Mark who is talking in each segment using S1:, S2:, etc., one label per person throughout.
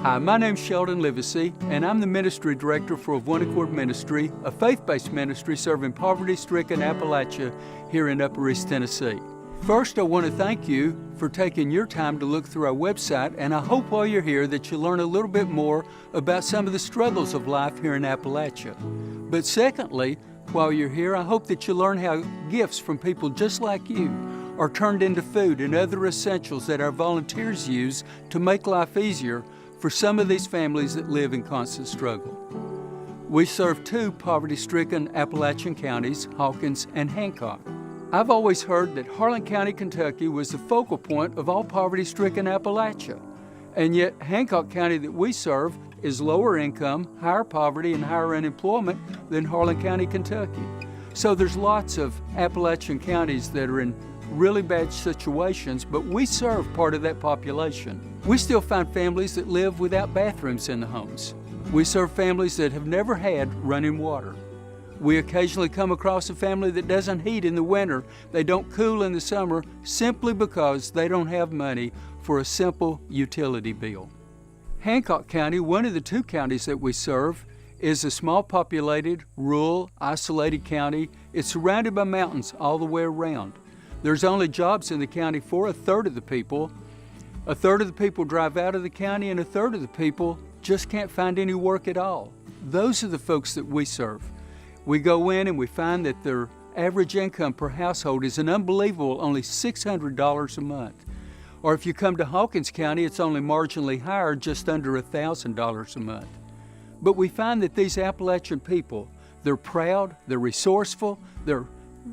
S1: Hi, my name's Sheldon Livesay, and I'm the Ministry Director for Of One Accord Ministry, a faith-based ministry serving poverty-stricken Appalachia here in Upper East Tennessee. First, I want to thank you for taking your time to look through our website, and I hope while you're here that you'll learn a little bit more about some of the struggles of life here in Appalachia. But secondly, while you're here, I hope that you'll learn how gifts from people just like you are turned into food and other essentials that our volunteers use to make life easier for some of these families that live in constant struggle. We serve two poverty-stricken Appalachian counties, Hawkins and Hancock. I've always heard that Harlan County, Kentucky was the focal point of all poverty-stricken Appalachia. And yet Hancock County that we serve is lower income, higher poverty, and higher unemployment than Harlan County, Kentucky. So there's lots of Appalachian counties that are in really bad situations, but we serve part of that population. We still find families that live without bathrooms in the homes. We serve families that have never had running water. We occasionally come across a family that doesn't heat in the winter. They don't cool in the summer simply because they don't have money for a simple utility bill. Hancock County, one of the two counties that we serve, is a small populated, rural, isolated county. It's surrounded by mountains all the way around. There's only jobs in the county for a third of the people. A third of the people drive out of the county, and a third of the people just can't find any work at all. Those are the folks that we serve. We go in and we find that their average income per household is an unbelievable only $600 a month. Or if you come to Hawkins County, it's only marginally higher, just under $1,000 a month. But we find that these Appalachian people, they're proud, they're resourceful, they're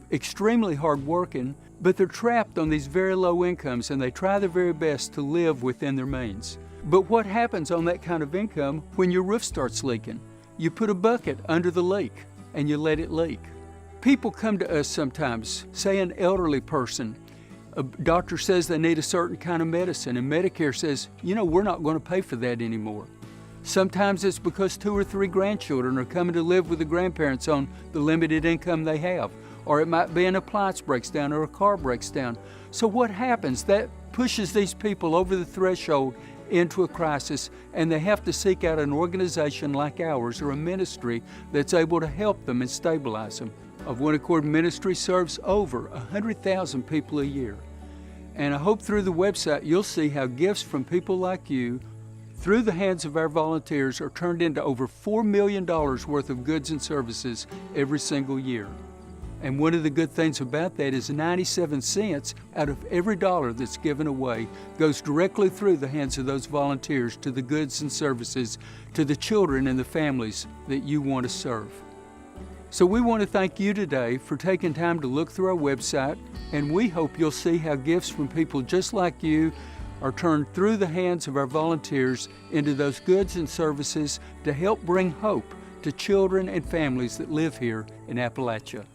S1: extremely hardworking, but they're trapped on these very low incomes, and they try their very best to live within their means. But what happens on that kind of income when your roof starts leaking? You put a bucket under the leak and you let it leak. People come to us sometimes, say an elderly person, a doctor says they need a certain kind of medicine, and Medicare says, we're not going to pay for that anymore. Sometimes it's because 2 or 3 grandchildren are coming to live with the grandparents on the limited income they have. Or it might be an appliance breaks down or a car breaks down. So what happens? That pushes these people over the threshold into a crisis, and they have to seek out an organization like ours or a ministry that's able to help them and stabilize them. Of One Accord Ministry serves over 100,000 people a year. And I hope through the website you'll see how gifts from people like you through the hands of our volunteers are turned into over $4 million worth of goods and services every single year. And one of the good things about that is 97 cents out of every dollar that's given away goes directly through the hands of those volunteers to the goods and services, to the children and the families that you want to serve. So we want to thank you today for taking time to look through our website, and we hope you'll see how gifts from people just like you are turned through the hands of our volunteers into those goods and services to help bring hope to children and families that live here in Appalachia.